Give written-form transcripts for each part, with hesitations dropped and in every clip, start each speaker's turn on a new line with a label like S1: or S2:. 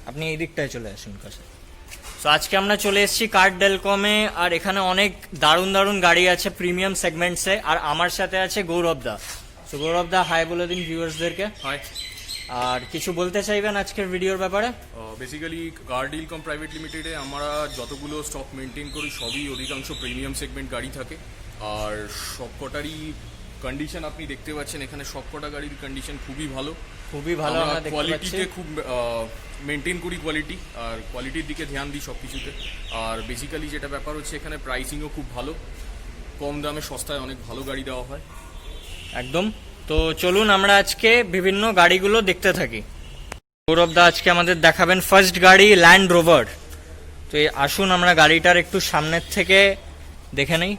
S1: আপনি এই দিকটায় চলে আসুন কাছে। তো আজকে আমরা চলে এসেছি কার ডেলকমে, আর এখানে অনেক দারুণ দারুণ গাড়ি আছে প্রিমিয়াম সেগমেন্টসে, আর আমার সাথে আছে গৌরব দা। তো গৌরব দা, হাই বলে দিন ভিউয়ার্সদেরকে।
S2: হাই।
S1: আর কিছু বলতে চাইবেন আজকের ভিডিওর ব্যাপারে?
S2: বেসিক্যালি কার ডিলকম প্রাইভেট লিমিটেডে আমরা যতগুলো স্টক মেনটেন করি সবই অধিকাংশ প্রিমিয়াম সেগমেন্ট গাড়ি থাকে, আর সবকটারই কন্ডিশন আপনি দেখতে পাচ্ছেন এখানে সবকটা গাড়ির কন্ডিশন খুবই ভালো।
S1: খুবই ভালো। আমরা দেখতে পাচ্ছি
S2: কোয়ালিটিতে খুব মেনটেন করি কোয়ালিটি, আর কোয়ালিটির দিকে ধ্যান দিই সব কিছুতে। আর বেসিক্যালি যেটা ব্যাপার হচ্ছে এখানে প্রাইসিংও খুব ভালো, কম দামে সস্তায় অনেক ভালো গাড়ি দেওয়া হয়
S1: একদম। তো চলুন আমরা আজকে বিভিন্ন গাড়িগুলো দেখতে থাকি। গৌরব দা আজকে আমাদের দেখাবেন ফার্স্ট গাড়ি ল্যান্ড রোভার। তো আসুন আমরা গাড়িটার একটু সামনের থেকে দেখে নেই।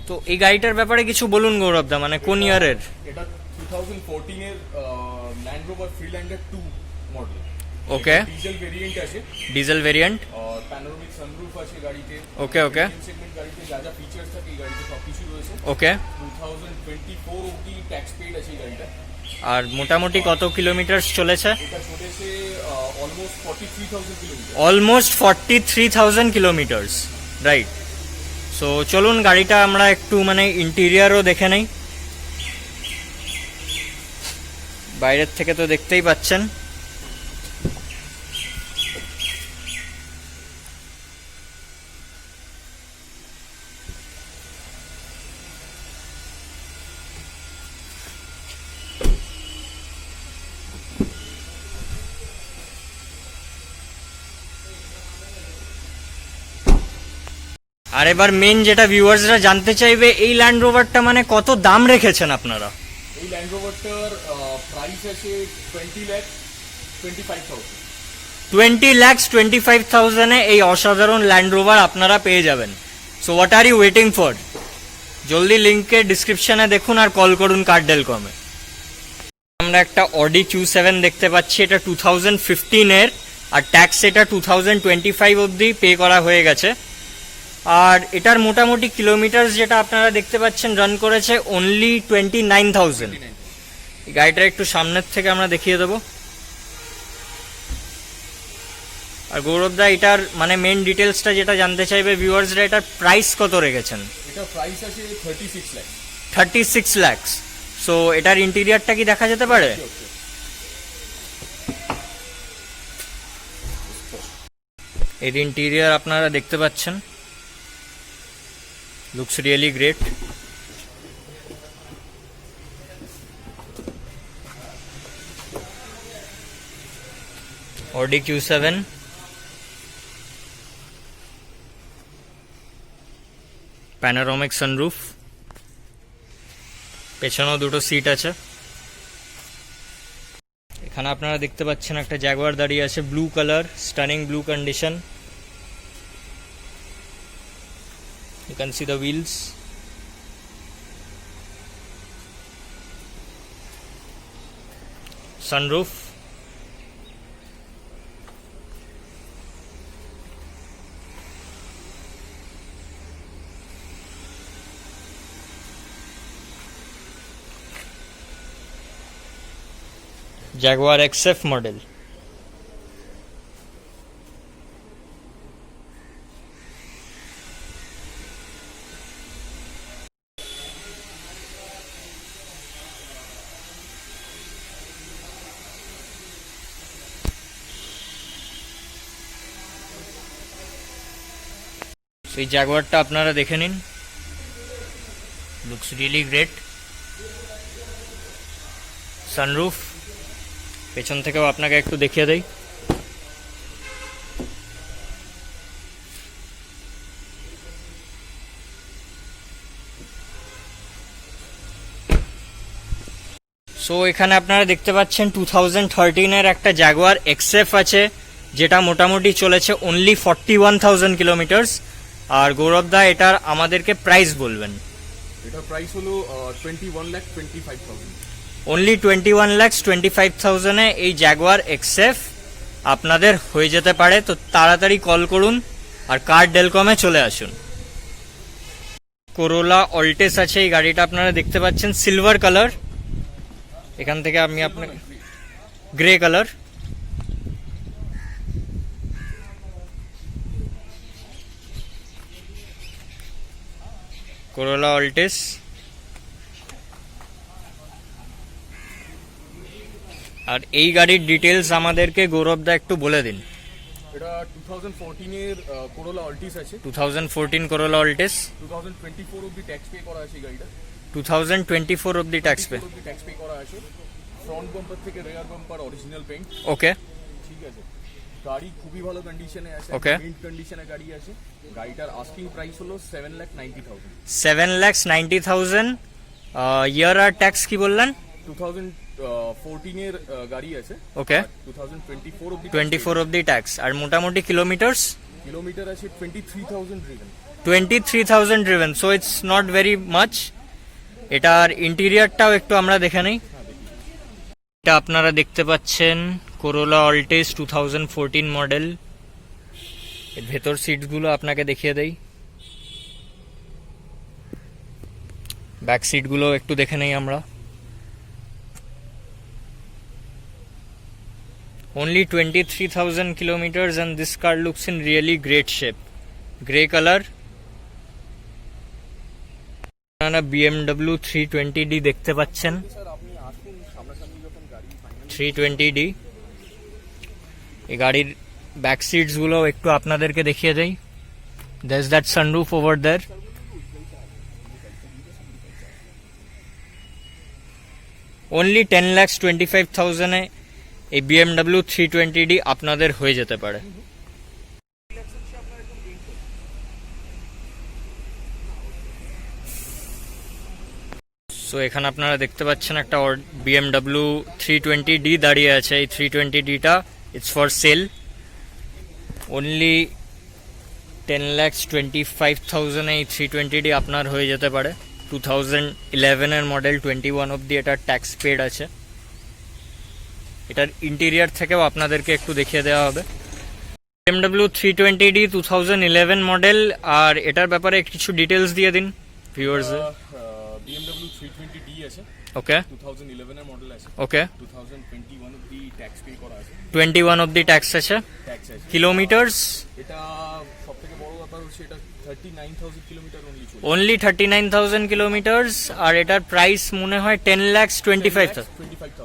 S1: তো এই গাড়িটার ব্যাপারে কিছু বলুন গৌরব দা, মানে কোন ইয়ারের?
S2: এটা 2014 এর ল্যান্ড রোভার ফ্রিল্যান্ডার 2 মডেল।
S1: ওকে,
S2: ডিজেল ভেরিয়েন্ট আছে,
S1: ডিজেল ভেরিয়েন্ট।
S2: আর প্যানোরামিক সানরুফ আছে গাড়িতে।
S1: ওকে ওকে
S2: সেগমেন্ট গাড়িতে যা যা ফিচার্স থাকে এই গাড়িতে সবকিছু রয়েছে।
S1: ওকে।
S2: 2024 অবধি ট্যাক্স পেইড আছে এই গাড়িটা।
S1: আর মোটামুটি কত কিলোমিটার চলেছে?
S2: এটা চলেছে almost 43,000 kilometre.
S1: Almost 43,000 kilometres, right. So চলুন গাড়িটা আমরা একটু মানে ইন্টেরিয়ারও দেখে নেই। বাইরের থেকে তো দেখতেই পাচ্ছেন। আর এবার মেন যেটা ভিউয়ার্সরা জানতে চাইবে, এই ল্যান্ড রোভারটা মানে কত দাম রেখেছেন আপনারা?
S2: এই ল্যান্ড রোভারটার প্রাইস আছে 20,25,000।
S1: 20,25,000 এ এই অসাধারণ ল্যান্ড রোভার আপনারা পেয়ে যাবেন। So what are you waiting for? জলদি লিঙ্কে ডিসক্রিপশনে দেখুন আর কল করুন কার ডেলকমে। আমরা একটা অডি Q7 দেখতে পাচ্ছি, এটা 2015 এর, আর ট্যাক্স এটা 2025 অবধি পে করা হয়ে গেছে। আর এটার মোটামুটি কিলোমিটার যেটা আপনারা দেখতে পাচ্ছেন রান করেছে অনলি 29,000। এই গাড়িটার একটু সামনের থেকে আমরা দেখিয়ে দেবো। আর গৌরব দা, এটার মানে মেন ডিটেলসটা যেটা জানতে চাইবে ভিউয়ার্সরা, এটার প্রাইস কত রেখেছেন?
S2: এটা প্রাইস আছে 36 লাখ।
S1: 36 লাখ। সো এটার ইন্টেরিয়ারটা কি দেখা যেতে পারে? এর ইন্টেরিয়ার আপনারা দেখতে পাচ্ছেন, looks really great. Audi Q7, panoramic sunroof, পেছনেও দুটো সিট আছে। এখানে আপনারা দেখতে পাচ্ছেন একটা জাগুয়ার দাঁড়িয়ে আছে, blue colour, stunning blue condition. You can see the wheels. Sunroof. Jaguar XF model. এই জাগুয়ারটা আপনারা দেখে নিন, লুকস রিয়েলি গ্রেট। সানরুফ পেছন থেকেও আপনাকে একটু দেখিয়ে দেই। সো এখানে আপনারা দেখতে পাচ্ছেন 2013 এর একটা জাগুয়ার XF আছে, যেটা মোটামুটি চলেছে অনলি 41,000 কিলোমিটার্স। আর গৌরব দা, এটার আমাদেরকে প্রাইস বলবেন?
S2: এটার প্রাইস হলো 21,25,000।
S1: অনলি 21,25,000 এ এই জাগুয়ার XF আপনাদের হয়ে যেতে পারে। তো তাড়াতাড়ি কল করুন আর কার ডেলকমে চলে আসুন। করোলা অল্টেস আছে, এই গাড়িটা আপনারা দেখতে পাচ্ছেন সিলভার কালার। এখান থেকে আমি আপনাকে গ্রে কালার। Corolla Altis। আর এই গাড়ির ডিটেলস আমাদেরকে গৌরবদা একটু বলে দিন।
S2: এটা 2014 এর Corolla Altis আছে।
S1: 2014 Corolla Altis।
S2: 2024 অবধি ট্যাক্স পে করা আছে গাড়িটা।
S1: 2024 অবধি ট্যাক্স পে।
S2: ট্যাক্স পে করা আছে। ফ্রন্ট বাম্পার থেকে রেয়ার বাম্পার অরিজিনাল পেইন্ট।
S1: ওকে।
S2: ঠিক আছে। গাড়ি খুবই ভালো কন্ডিশনে আছে।
S1: Okay.
S2: মিন্ট কন্ডিশনে গাড়ি আছে। গাড়িটার আস্কিং প্রাইস হলো 7,90,000।
S1: 7,90,000। ইয়ার আর ট্যাক্স কি বললেন?
S2: 2014 এর গাড়ি আছে।
S1: ওকে।
S2: 2024 অবধি
S1: 24 অবধি ট্যাক্স। আর মোটামুটি কিলোমিটার্স
S2: কিলোমিটার আছে 23,000 driven.
S1: 23,000 driven, so it's not very much. এটার ইন্টেরিয়রটাও একটু আমরা দেখে নিই। এটা আপনারা দেখতে পাচ্ছেন Corolla Altis 2014 মডেল। এর ভেতর সিটগুলো আপনাকে দেখিয়ে দেই, ব্যাক সিটগুলো একটু দেখে নেই আমরা। Only 23,000 kilometers and this car looks in really great shape. Grey color. আপনারা BMW 320D দেখতে পাচ্ছেন। 320D। এই গাড়ির ব্যাক সিটস গুলো একটু আপনাদেরকে দেখিয়ে দেই। There's that sunroof over there. Only 10,25,000 এ এই BMW 320D আপনাদের হয়ে যেতে পারে। সো এখানে আপনারা দেখতে পাচ্ছেন একটা BMW 320D দাঁড়িয়ে আছে। এই 320Dটা ইটস ফর সেল। অনলি 10,25,000 এই 320D আপনার হয়ে যেতে পারে। 2011 এর মডেল, 21 অবধি এটার ট্যাক্স পেড আছে। এটার ইন্টেরিয়র থেকেও আপনাদেরকে একটু দেখিয়ে দেওয়া হবে। BMW 320D 2011 model. আর এটার ব্যাপারে কিছু ডিটেলস দিয়ে দিন ভিউয়ার্স।
S2: BMW 320D আছে।
S1: ওকে।
S2: 2011 এর মডেল আছে।
S1: ওকে।
S2: 2021 অবধি ট্যাক্স পে করা আছে।
S1: 21 অবধি ট্যাক্স আছে।
S2: ট্যাক্স আছে।
S1: কিলোমিটার্স
S2: এটা সবথেকে বড় ব্যাপার হচ্ছে এটা 39,000 কিলোমিটার
S1: অনলি 39,000 কিলোমিটার্স। আর এটার প্রাইস মনে হয় 10,25,000।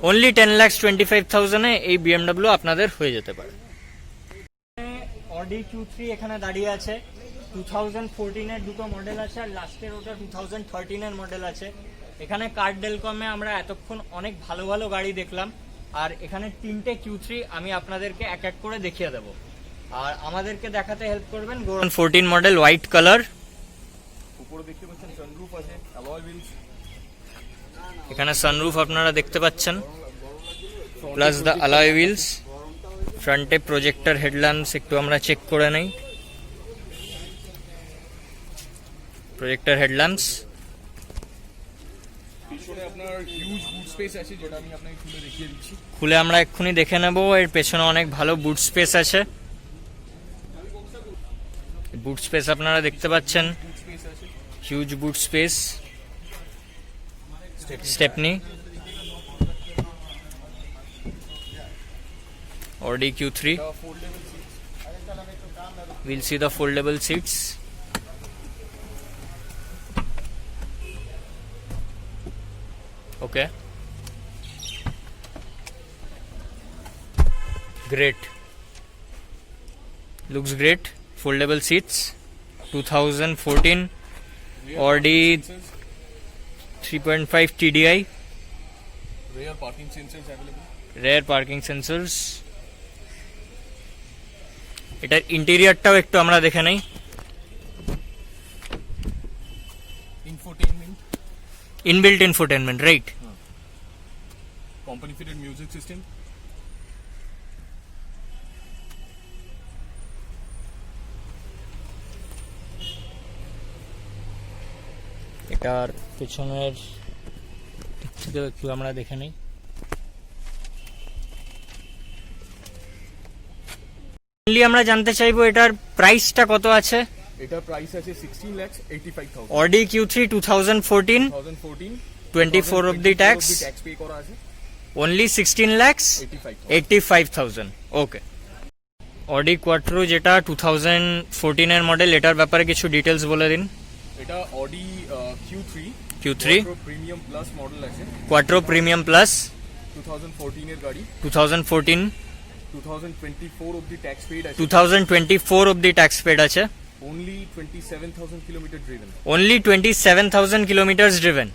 S1: অনলি 10,25,000 এ এই BMW আপনাদের হয়ে যেতে পারে। Audi Q3 এখানে দাঁড়িয়ে আছে। 2014 এর দুটো মডেল আছে আর লাস্টের ওটা 2013 এর মডেল আছে। এখানে কার্ডেলকমে আমরা এতক্ষণ অনেক ভালো ভালো গাড়ি দেখলাম। আর এখানে তিনটে Q3 আমি আপনাদেরকে এক এক করে দেখিয়ে দেবো। আর আমাদেরকে দেখাতে হেল্প করবেন 14 মডেল হোয়াইট কালার।
S2: উপরে দেখতে পাচ্ছেন সানরুফ আছে, অ্যালয় হুইলস।
S1: এখানে সানরুফ আপনারা দেখতে পাচ্ছেন, প্লাস দ্য অ্যালয় হুইলস। ফ্রন্টে প্রজেক্টর হেডল্যাম্পস একটু আমরা চেক করে নেই। প্রজেক্টর হেডল্যাম্পস।
S2: পিছনে আপনার হিউজ বুট স্পেস আছে, যেটা আমি আপনাকে খুলে দেখিয়ে দিচ্ছি।
S1: খুলে আমরা এক্ষুনি দেখে নেব। এর পেছনে অনেক ভালো বুট স্পেস আছে। বুট স্পেস আপনারা দেখতে পাচ্ছেন,
S2: বুট স্পেস আছে,
S1: huge boot space. Stepney. Audi Q3.
S2: foldable seats.
S1: We'll see the foldable seats. Okay. Great. Looks great. Foldable seats. 2014 Audi 3.5 TDI.
S2: Rear parking sensors available.
S1: Rear parking sensors. এটার ইন্টেরিয়রটাও একটু আমরা দেখে নেই।
S2: Infotainment.
S1: Inbuilt infotainment, right?
S2: Company fitted music system.
S1: এটার পেছনের দিক থেকেও একটু আমরা দেখে নেই। আমরা জানতে চাইবো এটার প্রাইসটা কত আছে।
S2: এটার প্রাইস আছে 16,85,000।
S1: Audi Q3 2014
S2: 2014
S1: 24 অবধি ট্যাক্স।
S2: ট্যাক্স পে করা আছে।
S1: Only 16 lakhs 85,000। ওকে, অডি কোয়াট্রো যেটা 2014 এর মডেল, এটার ব্যাপারে কিছু ডিটেলস বলে দিন।
S2: এটা Audi Q3 premium plus model আছে,
S1: কোয়াট্রো প্রিমিয়াম প্লাস
S2: 2014 এর গাড়ি,
S1: 2014
S2: 2024 অবধি ট্যাক্স পেইড আছে,
S1: 2024 অব্দি ট্যাক্স পেড আছে,
S2: only 27,000 kilometre driven.
S1: Only 27,000 kilometres driven.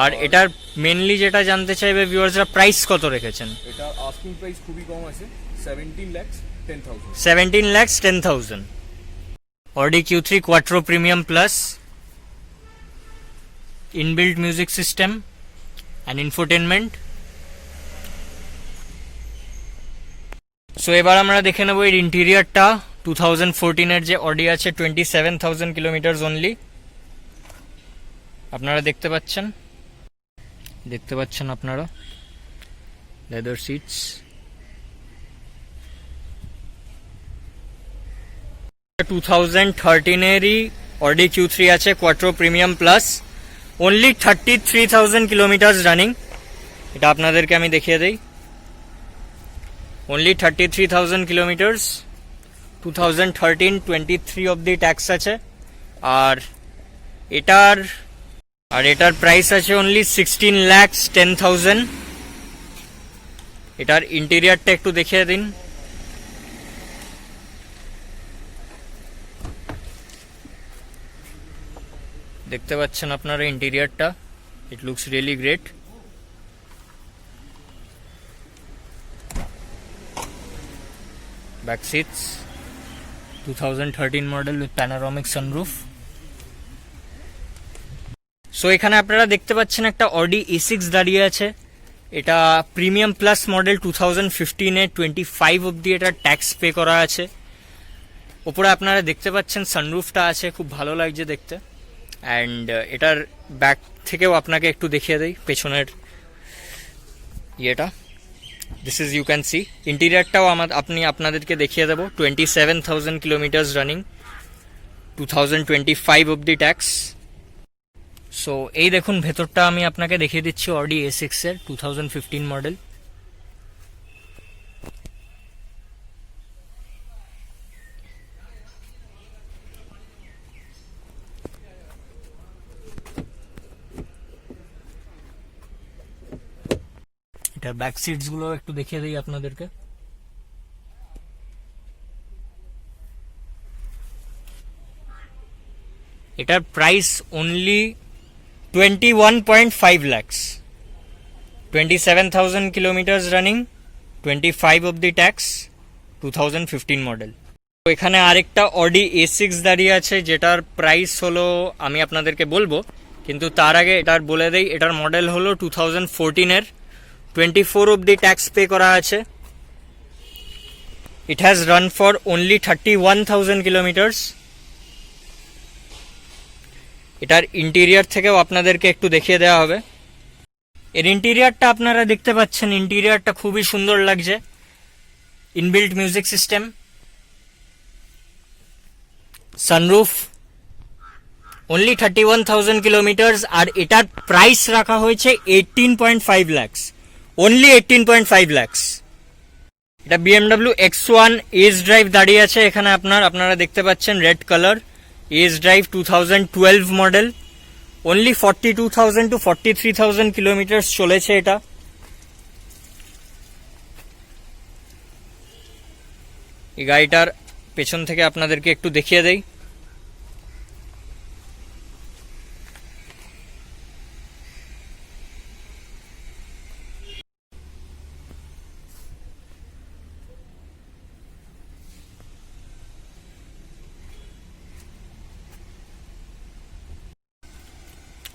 S1: আর এটার মেনলি যেটা জানতে চাইবে ভিউয়ার্সরা, প্রাইস কত রেখেছেন?
S2: এটা আস্কিং প্রাইস খুবই কম আছে, 17 lakhs 10,000।
S1: 17 lakhs 10,000। Audi Q3 Quattro Premium Plus, inbuilt music system and infotainment। So এবার আমরা দেখে নেব এর ইন্টেরিয়রটা। 2014 এর যে অডি আছে, 27,000 কিলোমিটার্স অনলি। আপনারা দেখতে পাচ্ছেন আপনারা লেদার সিটস। 2013 এরই অডি Q3 আছে Quattro premium plus, only 33,000 kilometres running. এটা আপনাদেরকে আমি দেখিয়ে দেই, অনলি 33,000 কিলোমিটার্স। 2013-23 অব্দি ট্যাক্স আছে। আর এটার প্রাইস আছে অনলি 16 lakhs 10,000। এটার ইন্টেরিয়রটা একটু দেখিয়ে দিন। দেখতে পাচ্ছেন আপনারা ইন্টেরিয়রটা, it looks really great. Back seats, 2013 model with panoramic sunroof। So এখানে আপনারা দেখতে পাচ্ছেন একটা অডি A6 দাঁড়িয়ে আছে। এটা প্রিমিয়াম প্লাস মডেল, 2015 এ 25 অব্দি এটা ট্যাক্স পে করা আছে। ওপরে আপনারা দেখতে পাচ্ছেন সানরুফটা আছে, খুব ভালো লাগছে দেখতে। অ্যান্ড এটার ব্যাক থেকেও আপনাকে একটু দেখিয়ে দেই পেছনের ইয়েটা। This is you can see ইন্টেরিয়রটাও আপনাদেরকে দেখিয়ে দেবো। 27,000 কিলোমিটার্স রানিং, 2025 অব্দি ট্যাক্স। সো এই দেখুন ভেতরটা আমি আপনাকে দেখিয়ে দিচ্ছি অডি A6 এর 2015 মডেল। এটা ব্যাক সিটস গুলো একটু দেখিয়ে দিই আপনাদেরকে। এটার price only 21.5 lakhs, 27,000 kilometres running, 25 অব্দি ট্যাক্স, 2015 মডেল। তো এখানে আরেকটা অডি A6 দাঁড়িয়ে আছে, যেটার প্রাইস হলো আমি আপনাদেরকে বলবো, কিন্তু তার আগে এটার বলে দেই। এটার মডেল হলো 2014 এর, 24 অব্দি ট্যাক্স পে করা আছে। It has run for only 31,000 kilometres. এটার ইন্টেরিয়র থেকেও আপনাদেরকে একটু দেখিয়ে দেওয়া হবে। এর ইন্টেরিয়রটা আপনারা দেখতে পাচ্ছেন, ইন্টেরিয়রটা খুবই সুন্দর লাগছে। Inbuilt music system, sunroof, only 31,000 kilometres. আর এটার প্রাইস রাখা হয়েছে 18.5 lakhs, অনলি 18.5 lakhs। এটা BMW X1 এজ ড্রাইভ দাঁড়িয়ে আছে এখানে। আপনারা দেখতে পাচ্ছেন red colour edge drive, 2012 model, only 42,000 to 43,000 kilometre চলেছে এটা। এই গাড়িটার পেছন থেকে আপনাদেরকে একটু দেখিয়ে দেই।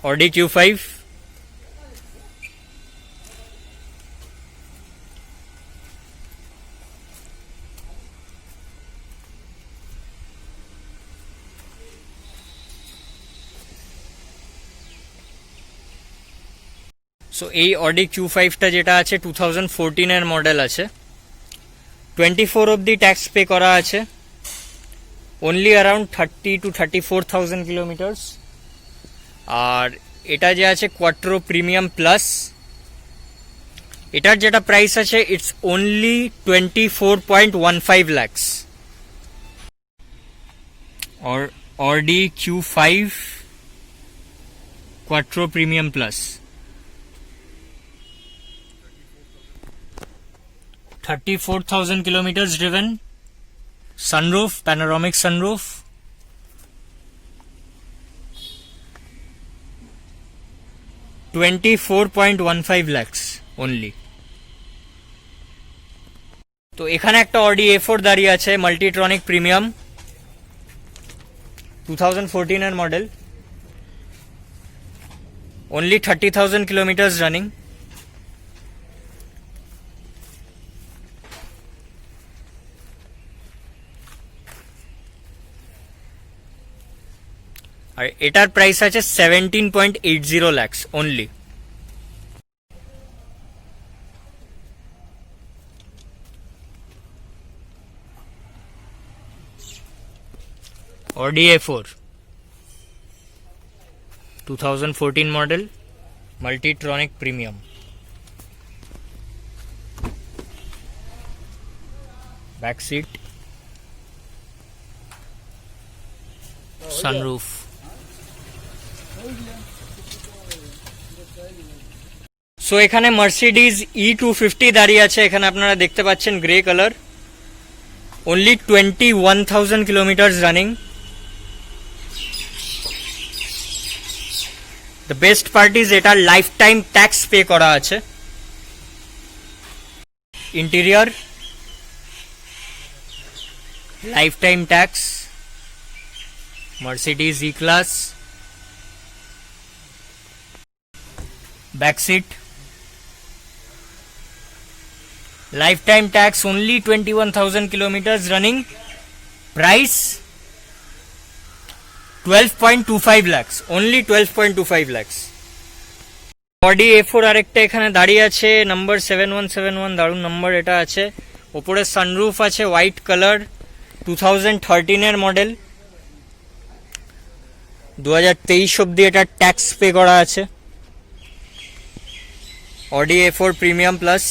S1: Audi Q5, সো এই অডি Q5টা যেটা আছে 2014 এর মডেল আছে, 24 অব্দি ট্যাক্স পে করা আছে, অনলি অ্যারাউন্ড 30 to 34,000 কিলোমিটার্স। আর এটা যে আছে কোয়াট্রো প্রিমিয়াম প্লাস, এটার যেটা প্রাইস আছে it's only 24.15 lakhs or Audi Q5 Quattro Premium Plus 34,000 kilometers driven, sunroof, panoramic sunroof, $24.15 lakhs only. তো এখানে একটা Audi A4 দাঁড়িয়ে আছে মাল্টিট্রনিক প্রিমিয়াম 2014 এর মডেল, only 30,000 kilometers running. আর এটার প্রাইস আছে 17.80 lakhs only. Audi A4 2014 model, Multitronic Premium. Back seat, sunroof. So এখানে Mercedes E250 দাঁড়িয়ে আছে, এখানে আপনারা দেখতে পাচ্ছেন grey colour, only 21,000 kilometers running. The best part is এটা লাইফ টাইম ট্যাক্স পে করা আছে. Interior life time tax, Mercedes E-Class. Back seat, lifetime tax, only 21,000 kilometers running. Price 12.25 lakhs, only 12.25 lakhs. Audi A4 আরেকটা এখানে দাঁড়িয়ে আছে, number 7171, দারুণ number এটা আছে. ওপরে সানরুফ আছে, হোয়াইট কালার, 2013 এর মডেল, 2023 অবধি এটা ট্যাক্স পে করা আছে. Audi A4 Premium Plus,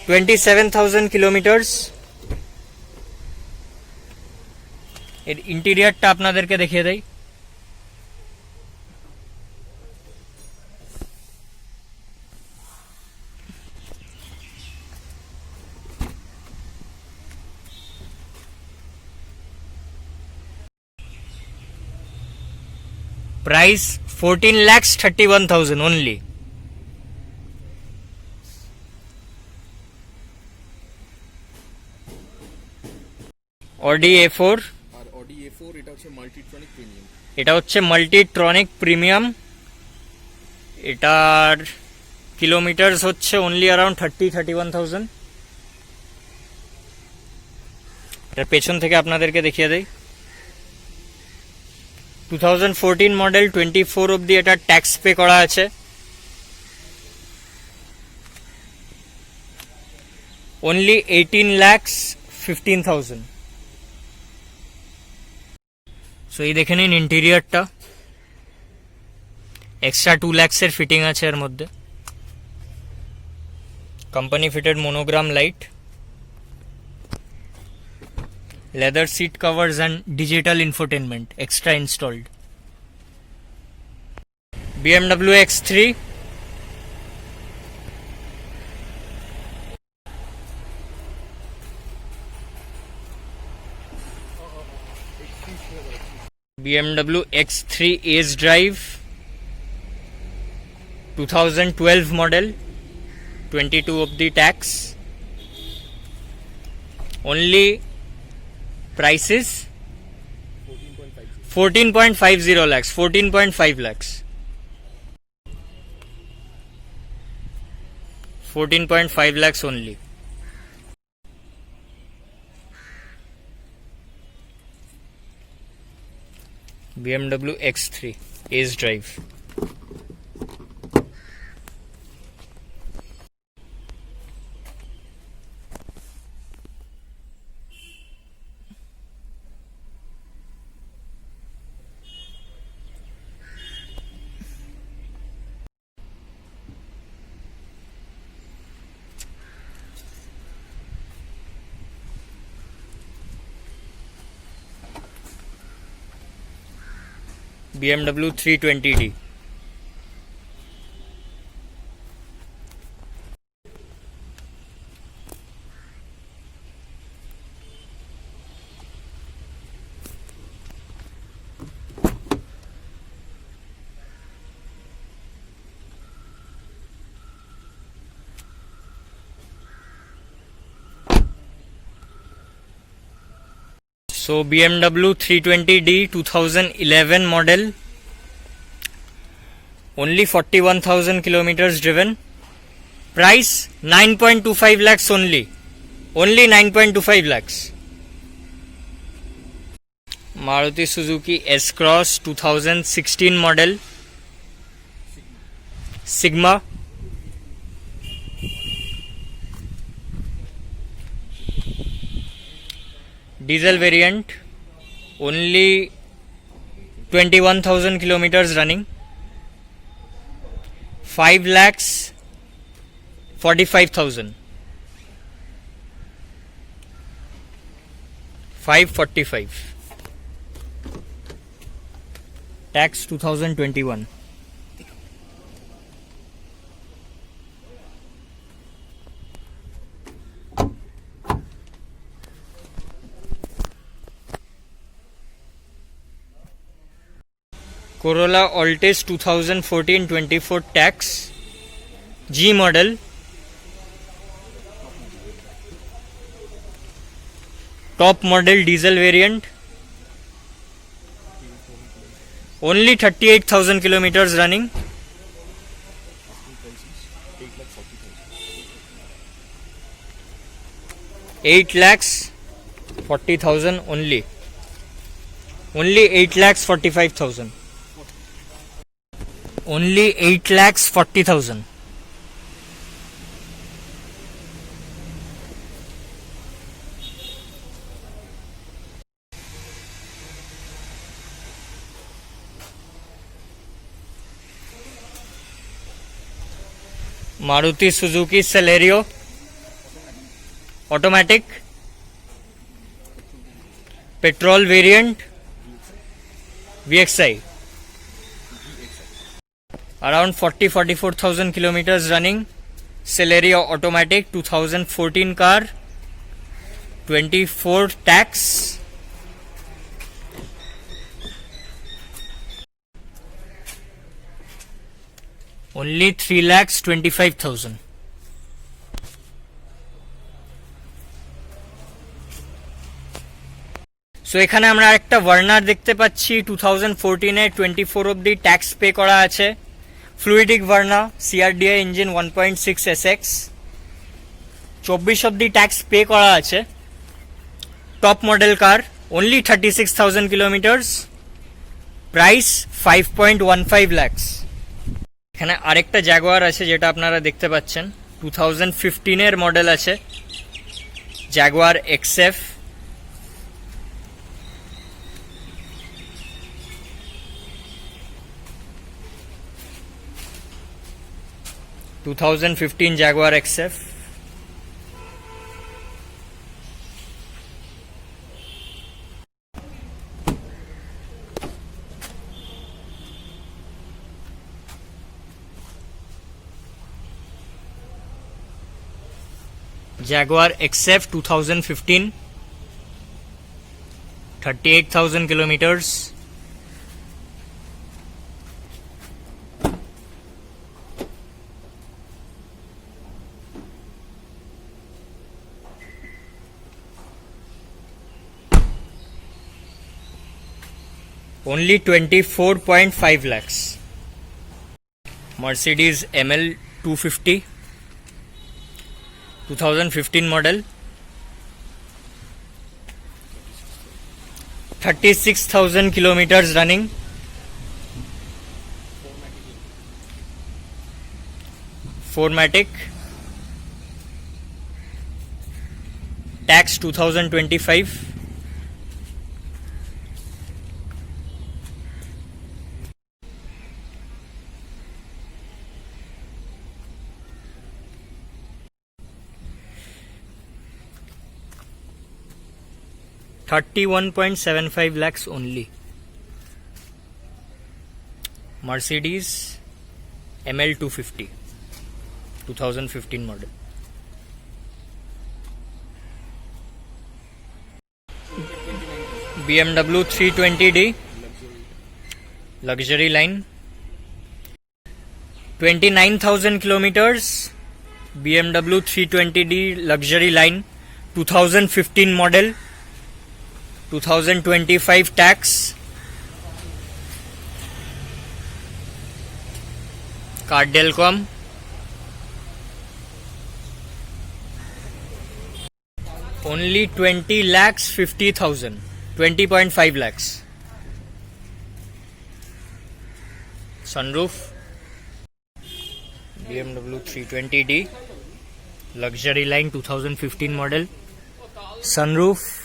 S1: 27,000 kilometers. এর ইন্টেরিয়রটা আপনাদেরকে দেখিয়ে দেই. Price 14,31,000 only. Audi A4,
S2: আর Audi A4 এটা হচ্ছে মাল্টিট্রনিক প্রিমিয়াম.
S1: এটা হচ্ছে মাল্টিট্রনিক প্রিমিয়াম. এটার কিলোমিটারস হচ্ছে অনলি অ্যারাউন্ড 31,000. এটার পেছন থেকে আপনাদেরকে দেখিয়ে দেই. 2014 মডেল, 24 অবধি এটা ট্যাক্স পে করা আছে. only 18,15,000. সো এই দেখে নিন ইন্টেরিয়রটা, এক্সট্রা 2 lakhs এর ফিটিং আছে এর মধ্যে. Company fitted monogram light, leather seat covers and digital infotainment extra installed. BMW X3, BMW X3 Ace Drive, 2012 model, 22 of the tax. Only price is 14.50 lakhs, 14.5 lakhs. 14.5 lakhs only. BMW X3 Ace Drive. BMW 320D. So BMW 320D 2011 model, only 41,000 kilometers driven. Price 9.25 lakhs only 9.25 lakhs. Maruti Suzuki S-Cross 2016 model, Sigma. Diesel variant, only 21,000 kilometers running. 5 lakhs 45,000. 545. Tax 2021. Corolla Altis 2014-24 tax, G model. Top model diesel variant, only 38,000 kilometers running. 8 lakhs 40,000 only. Only 8 lakhs 45,000. Only 8 lakhs 40,000. Maruti Suzuki Celerio, automatic, petrol variant, VXI. Around 44,000 kilometers running. Celerio automatic, 2014 car, 24 tax. Only 3 lakhs 25,000. So এখানে আমরা একটা Verner দেখতে পাচ্ছি 2014 এ 24 অবধি tax pay করা আছে। Fluidic Verna, CRDI engine 1.6 SX, 24 অবধি tax pay করা আছে। টপ মডেল কার, অনলি 36,000 কিলোমিটার্স, প্রাইস 5.15 lakhs। এখানে আরেকটা জাগুয়ার আছে যেটা আপনারা দেখতে পাচ্ছেন, 2015 এর মডেল আছে, Jaguar XF। Jaguar XF, Jaguar XF 2015, 38,000 kilometers. Only 24.5 lakhs. Mercedes ML 250, 2015 model, 36,000 kilometers running. Formatic, tax 2025. $31.75 lakhs only. Mercedes ML 250 2015 model. BMW 320D luxury line, 29,000 kilometers. BMW 320D luxury line, 2015 model, 2025 tax. Cardelcom. Only 20 lakhs 50,000, 20.5 lakhs. Sunroof, BMW 320D luxury line 2015 model. Sunroof,